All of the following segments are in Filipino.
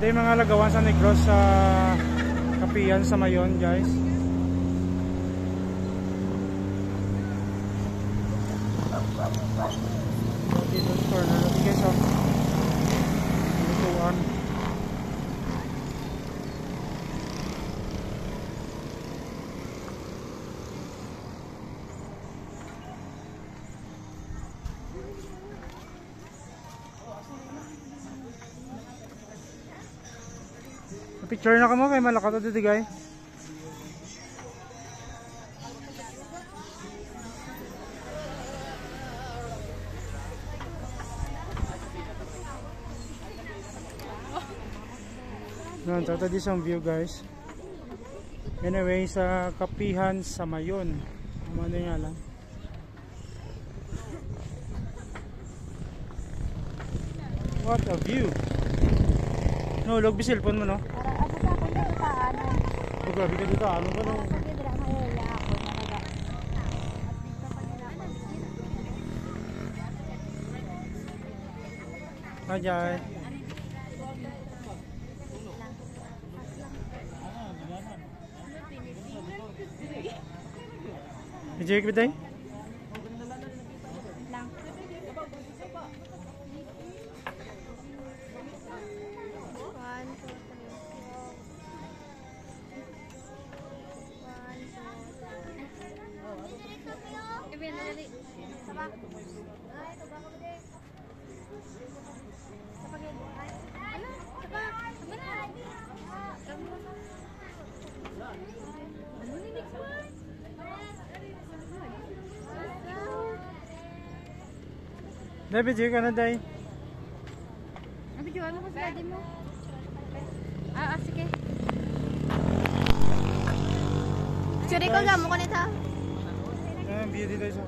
Ito yung mga lagawan sa Negros sa Kapihan sa Mayon, guys. Dito sa corner natin, guys, oh. Lutuan. Picture na ka mo kay malakato dito, guys. Yan, tata di ang view, guys. Anyway, sa Kapihan sa Mayon. Ano nga lang. What a view. No, log bisilpon mo, no? Grabe ka dito, ano ba no? Ajay. Bijay ka biday? David, ka na day. Video ano ko sa daddy mo? Sige. Sure ko gamo ko nito. Ang view dito sa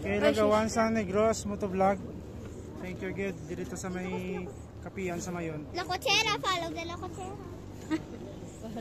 kay lagawan sa Negros motovlog. Thank you, good. Dito sa may Kapihan sa Mayon. La cochera, follow the la cochera.